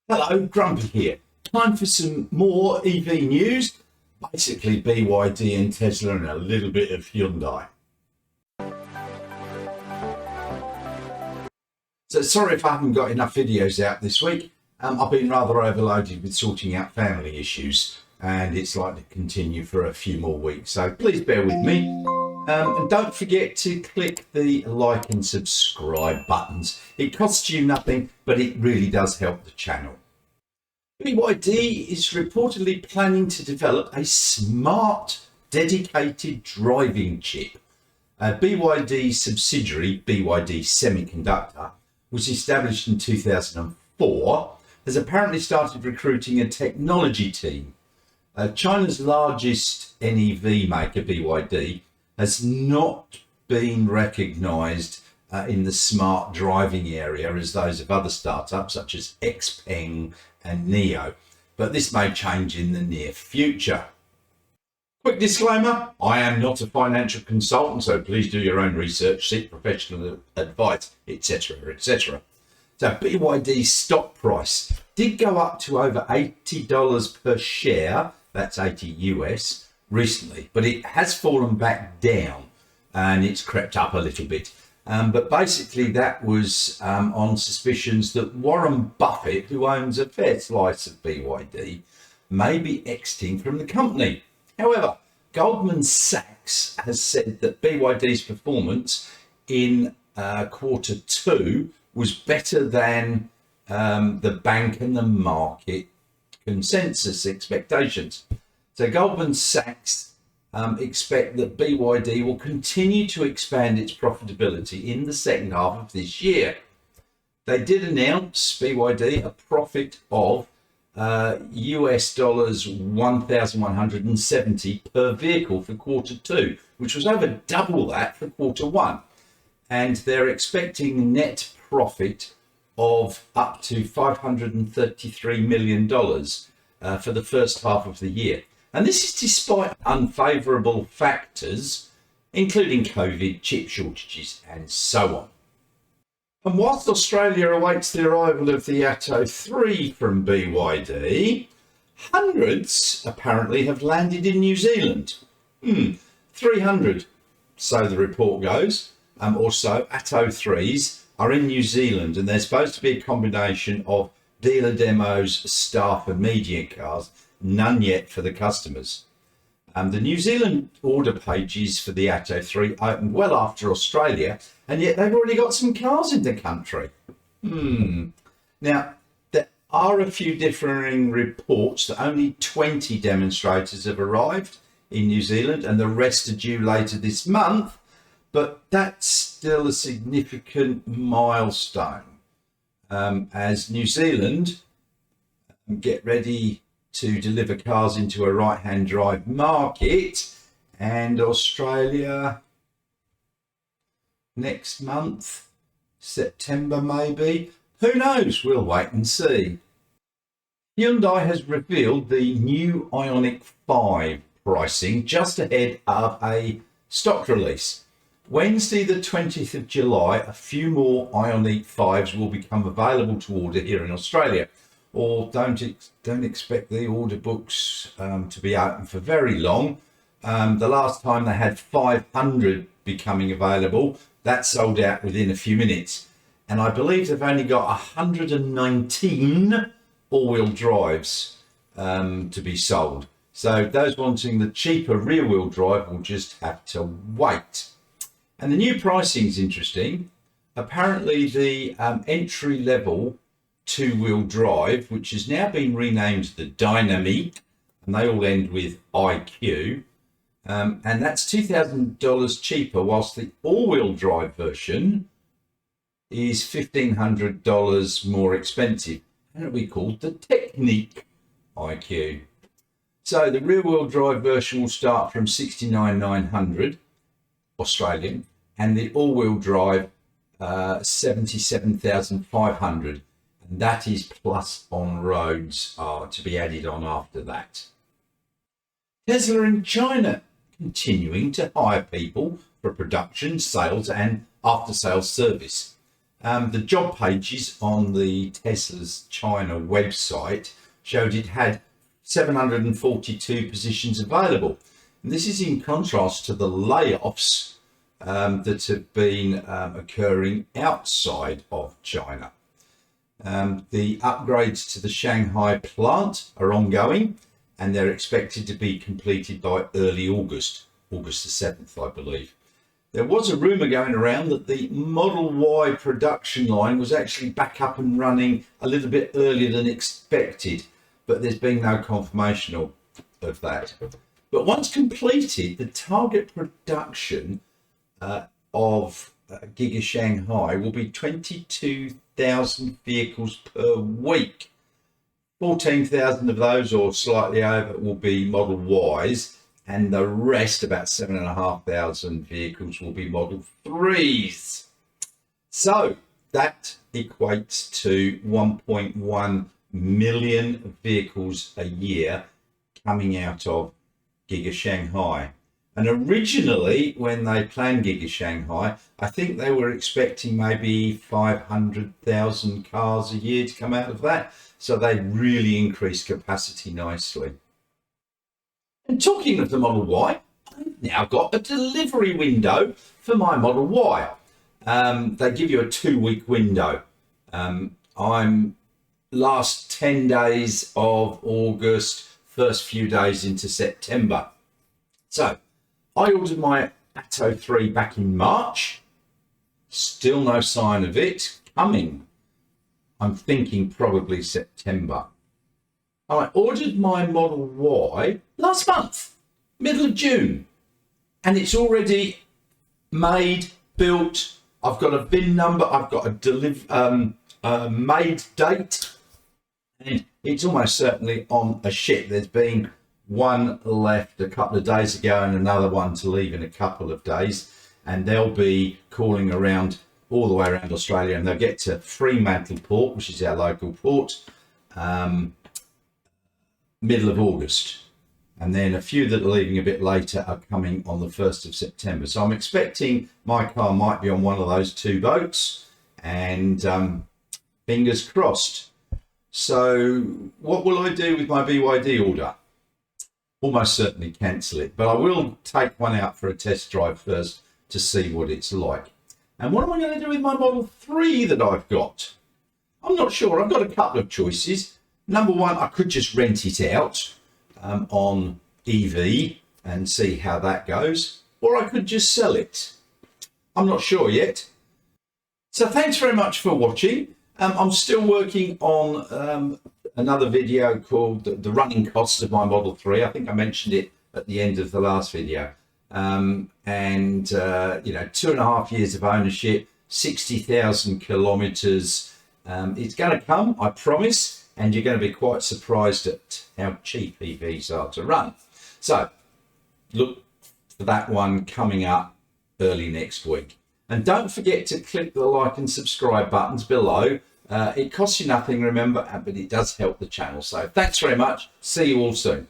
Hello, Grumpy here. Time for some more EV news. Basically, BYD and Tesla and a little bit of Hyundai. So sorry if I haven't got enough videos out this week. I've been rather overloaded with sorting out family issues and it's likely to continue for a few more weeks. So please bear with me. And don't forget to click the like and subscribe buttons. It costs you nothing, but it really does help the channel. BYD is reportedly planning to develop a smart, dedicated driving chip. BYD subsidiary, BYD Semiconductor, was established in 2004, has apparently started recruiting a technology team. China's largest NEV maker, BYD, has not been recognised in the smart driving area as those of other startups such as XPeng and NIO, but this may change in the near future. Quick disclaimer, I am not a financial consultant, so please do your own research, seek professional advice, etc, etc. So BYD's stock price did go up to over $80 per share, that's 80 US, recently, but it has fallen back down and it's crept up a little bit. But basically that was on suspicions that Warren Buffett, who owns a fair slice of BYD, may be exiting from the company. However, Goldman Sachs has said that BYD's performance in quarter two was better than the bank and the market consensus expectations. So Goldman Sachs expect that BYD will continue to expand its profitability in the second half of this year. They did announce, BYD, a profit of US dollars 1,170 per vehicle for quarter two, which was over double that for quarter one. And they're expecting net profit of up to $533 million for the first half of the year. And this is despite unfavourable factors, including COVID, chip shortages, and so on. And whilst Australia awaits the arrival of the Atto 3 from BYD, hundreds apparently have landed in New Zealand. 300, so the report goes, or so, Atto 3s are in New Zealand, and they're supposed to be a combination of dealer demos, staff and media cars. None yet for the customers. The New Zealand order pages for the Atto 3 opened well after Australia, and yet they've already got some cars in the country. Now, there are a few differing reports that only 20 demonstrators have arrived in New Zealand and the rest are due later this month, but that's still a significant milestone as New Zealand get ready to deliver cars into a right-hand drive market, and Australia next month, September maybe. Who knows? We'll wait and see. Hyundai has revealed the new Ioniq 5 pricing just ahead of a stock release. Wednesday the 20th of July, a few more Ioniq 5s will become available to order here in Australia. Or don't expect the order books to be open for very long. The last time they had 500 becoming available, that sold out within a few minutes. And I believe they've only got 119 all-wheel drives to be sold. So those wanting the cheaper rear-wheel drive will just have to wait. And the new pricing is interesting. Apparently the entry-level two-wheel drive, which has now been renamed the Dynamique, and they all end with IQ, and that's $2,000 cheaper, whilst the all-wheel drive version is $1,500 more expensive, and it'll be called the Technique IQ. So the rear-wheel drive version will start from $69,900 Australian, and the all-wheel drive $77,500. And that is plus on roads are to be added on after that. Tesla in China continuing to hire people for production, sales and after-sales service. The job pages on the Tesla's China website showed it had 742 positions available. And this is in contrast to the layoffs that have been occurring outside of China. The upgrades to the Shanghai plant are ongoing, and they're expected to be completed by early August the 7th, I believe. There was a rumour going around that the Model Y production line was actually back up and running a little bit earlier than expected, but there's been no confirmation of that. But once completed, the target production of Giga Shanghai will be 22,000 vehicles per week. 14,000 of those, or slightly over, will be Model Ys, and the rest, about 7,500 vehicles, will be Model 3s. So that equates to 1.1 million vehicles a year coming out of Giga Shanghai. And originally, when they planned Giga Shanghai, I think they were expecting maybe 500,000 cars a year to come out of that. So they really increased capacity nicely. And talking of the Model Y, I've now got a delivery window for my Model Y. They give you a 2-week window. I'm last 10 days of August, first few days into September. So I ordered my Atto 3 back in March. Still no sign of it coming. I'm thinking probably September. I ordered my Model Y last month, middle of June, and it's already made, built. I've got a VIN number. I've got a made date, and it's almost certainly on a ship. There's been one left a couple of days ago and another one to leave in a couple of days, and they'll be calling around all the way around Australia, and they'll get to Fremantle Port, which is our local port, middle of August. And then a few that are leaving a bit later are coming on the 1st of September. So I'm expecting my car might be on one of those 2 boats, and fingers crossed. So what will I do with my BYD order? Almost certainly cancel it, but I will take one out for a test drive first to see what it's like. And what am I going to do with my Model 3 that I've got? I'm not sure. I've got a couple of choices. Number one, I could just rent it out on EV and see how that goes, or I could just sell it. I'm not sure yet. So thanks very much for watching. I'm still working on another video called the running costs of my Model 3. I think I mentioned it at the end of the last video. You know, 2.5 years of ownership, 60,000 kilometers. It's going to come, I promise. And you're going to be quite surprised at how cheap EVs are to run. So look for that one coming up early next week. And don't forget to click the like and subscribe buttons below. It costs you nothing, remember, but it does help the channel. So thanks very much. See you all soon.